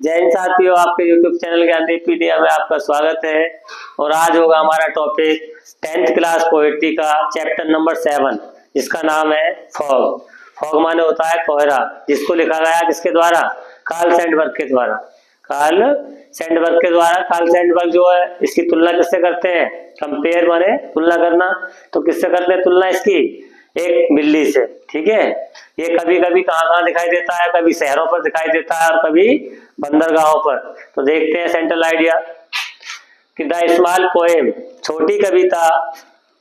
जय हिंद साथियों, आपके YouTube चैनल ज्ञानदीप पीडिया में आपका स्वागत है। और आज होगा हमारा टॉपिक 10th क्लास पोएट्री का चैप्टर नंबर 7, जिसका नाम है फॉग। फॉग माने होता है कोहरा, जिसको लिखा गया किसके द्वारा? कार्ल सैंडबर्ग के द्वारा। कार्ल सैंडबर्ग जो है, इसकी तुलना किससे करते हैं? कंपेयर माने तुलना करना। तो किससे करते हैं तुलना इसकी? एक बिल्ली से। ठीक है, ये कभी कभी कहाँ दिखाई देता है? कभी शहरों पर दिखाई देता है और कभी बंदरगाहों पर। तो देखते हैं सेंट्रल आइडिया कि द स्मॉल पोएम, छोटी कविता,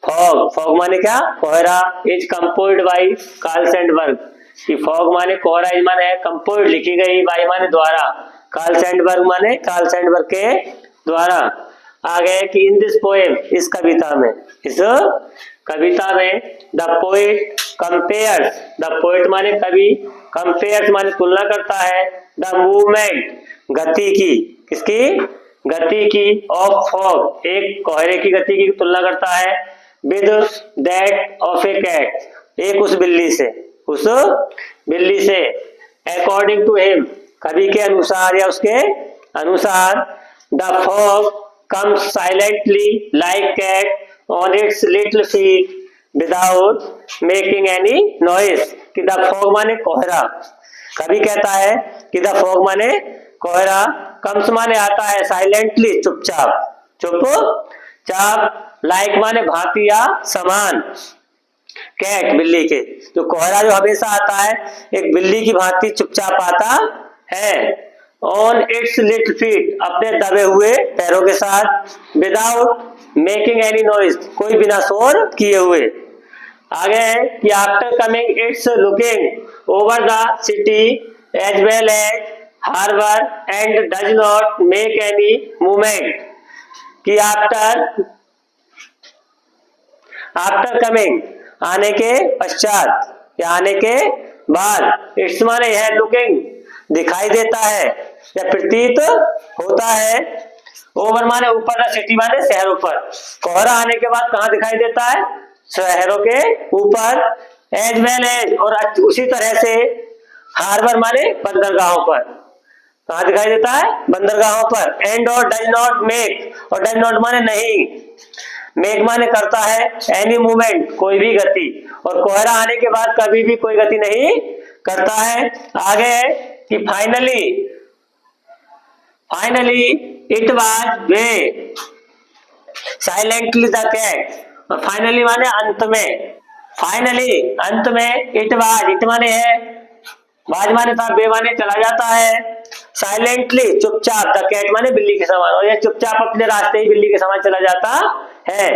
फॉग, फॉग माने क्या? कोहरा, is composed bye Karl Sandberg. कि फॉग माने कोहरा, इज माने है कंपोज्ड, लिखी गई, बाय माने द्वारा, कार्ल सैंडबर्ग माने कार्ल सैंडबर्ग के द्वारा। आगे कि इन दिस पोएम, इस कविता में, इस कविता में the poet compares, the poet माने कवि, कंपेयर्स माने तुलना करता है, द मूवमेंट, गति की, किसकी? गति की, ऑफ फॉग, एक कोहरे की गति की तुलना करता है, with that of a cat, एक उस बिल्ली से, उस बिल्ली से। अकॉर्डिंग टू हिम, कवि के अनुसार या उसके अनुसार, the fog comes silently like cat on its little feet without making any noise। कि द फॉग माने कोहरा, कभी कहता है कि द फॉग माने कोहरा, कम्स माने आता है, साइलेंटली चुपचाप, चुपचाप, लाइक माने भांति या समान, कैट बिल्ली के, जो कोहरा जो हमेशा आता है एक बिल्ली की भांति चुपचाप आता है। ऑन इट्स लिटिल फीट, अपने दबे हुए पैरों के साथ, विदाउट मेकिंग एनी नॉइज, कोई बिना शोर किए हुए। आगे है कि after coming it's looking over the city as well as harbour and does not make any movement. कि आफ्टर कमिंग, आने के पश्चात या आने के बाद, इट्स माने यह, लुकिंग दिखाई देता है या प्रतीत होता है, ओवर माने ऊपर, सिटी माने शहरों पर, कोहरा आने के बाद कहाँ दिखाई देता है? शहरों के ऊपर, एज वेल एज, और उसी तरह से, हार्बर माने बंदरगाहों पर, कहाँ दिखाई देता है? बंदरगाहों पर। एंड और डज नॉट मेक, और डज नॉट माने नहीं, मेक माने करता है, एनी मूवमेंट, कोई भी गति, और कोहरा आने के बाद कभी भी कोई गति नहीं करता है। आगे है कि finally it was way silently the cat, और फाइनली माने अंत में, फाइनली अंत में, इट माने है, वाज माने था, बे माने चला जाता है, साइलेंटली चुपचाप, द कैट माने बिल्ली के समान, और ये चुपचाप अपने रास्ते ही बिल्ली के समान चला जाता है।